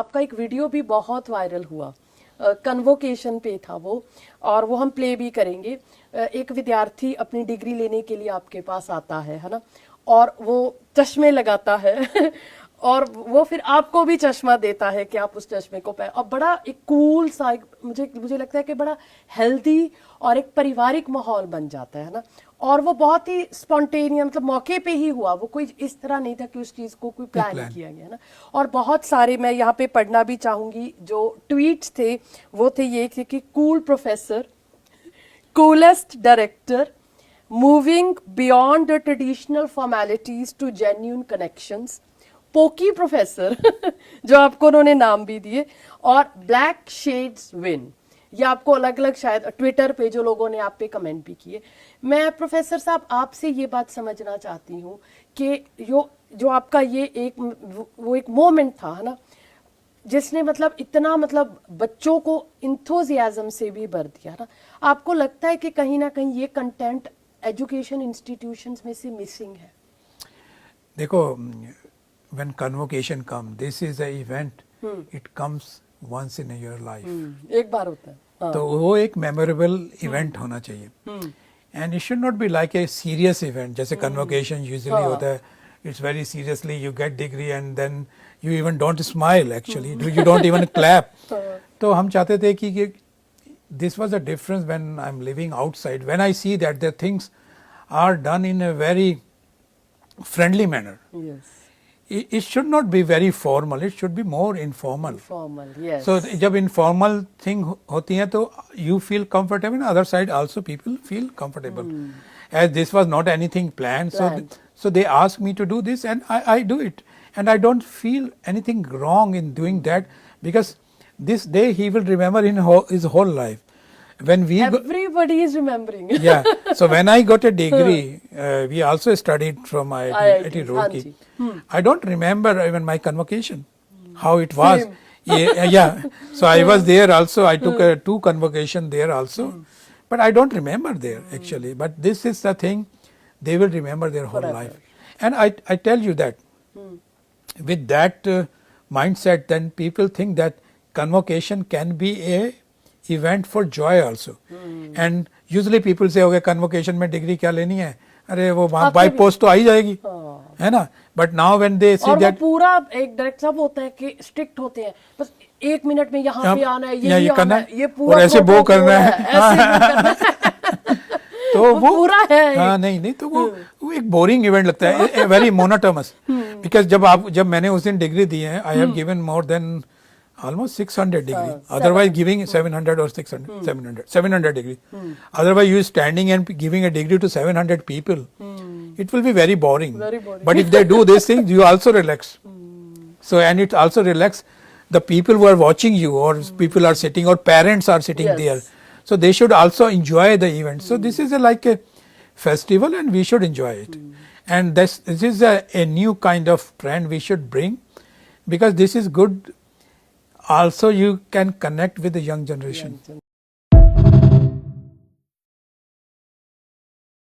आपका एक वीडियो भी बहुत वायरल हुआ, कन्वोकेशन पे था वो, और वो हम प्ले भी करेंगे। एक विद्यार्थी अपनी डिग्री लेने के लिए आपके पास आता है ना, और वो चश्मे लगाता है और वो फिर आपको भी चश्मा देता है कि आप उस चश्मे को पहन, और बड़ा एक कूल सा मुझे लगता है कि बड़ा हेल्दी और एक पारिवारिक माहौल बन जाता है ना। और वो बहुत ही स्पॉन्टेनियस, मतलब मौके पे ही हुआ, वो कोई इस तरह नहीं था कि उस चीज को कोई प्लान किया गया ना। और बहुत सारे मैं यहाँ पे पढ़ना भी चाहूंगी जो ट्वीट्स थे, वो थे ये कि cool professor, coolest director, moving beyond the traditional formalities to genuine connections, pokey professor जो आपको उन्होंने नाम भी दिए, और ब्लैक शेड्स विन। ये आपको अलग अलग शायद ट्विटर पे जो लोगों ने आप पे कमेंट भी किए। मैं प्रोफेसर साहब आपसे ये बात समझना चाहती हूँ कि जो आपका ये एक मोमेंट था है ना, जिसने मतलब इतना मतलब बच्चों को इंथुजियाज्म से भी भर दिया ना, आपको लगता है कि कहीं ना कहीं ये कंटेंट एजुकेशन इंस्टीट्यूशंस में से मिसिंग है? देखो, when convocation come, this is a event, it comes once in a your life. एक बार होता है। हाँ। तो वो एक मेमोरेबल इवेंट होना चाहिए, and it should not be like a serious event जैसे कन्वोकेशन यूजुअली होता है। It's very seriously, you get degree and then you even don't smile, actually you don't even clap. तो हम चाहते थे कि this was the difference when I'm living outside, when I see that the things are done in a very friendly manner. Yes. It should not be very formal, it should be more informal. Informal, yes. So जब informal thing होती है तो you feel comfortable, and other side also people feel comfortable. As this was not anything planned. So they asked me to do this and I do it, and I don't feel anything wrong in doing that, because this day he will remember in his whole life. When we everybody is remembering. Yeah, so when I got a degree, we also studied from IIT Roorkee. I don't remember even my convocation, how it was. Yeah. So I was there also. I took 2 convocation there also, but I don't remember there actually. But this is the thing, they will remember their whole life. And I tell you that with that mindset, then people think that convocation can be a event for joy also. And usually people say, okay, convocation में degree क्या लेनी है, अरे वो वहाँ by post तो आ ही जाएगी, है ना. But now when they see that, पूरा एक डायरेक्ट सब होता है कि स्ट्रिक्ट होते हैं, बस 1 मिनट में यहाँ पे आना है, ये करना है, ये पूरा और ऐसे वो करना है, तो वो पूरा है. हाँ, नहीं तो वो एक बोरिंग इवेंट लगता है, वेरी मोनोटोनस. बिकॉज जब मैंने उस दिन डिग्री दी है, I have given more than almost 600 degree. Otherwise giving 700 or 600, 700 degree. Otherwise you standing and giving a degree to 700 people. It will be very boring. But if they do this thing, you also relax. So, and it also relax the people who are watching you, or people are sitting, or parents are sitting there. So they should also enjoy the event. So this is like a festival and we should enjoy it. And this is a new kind of trend we should bring, because this is good. Also, you can connect with the young generation.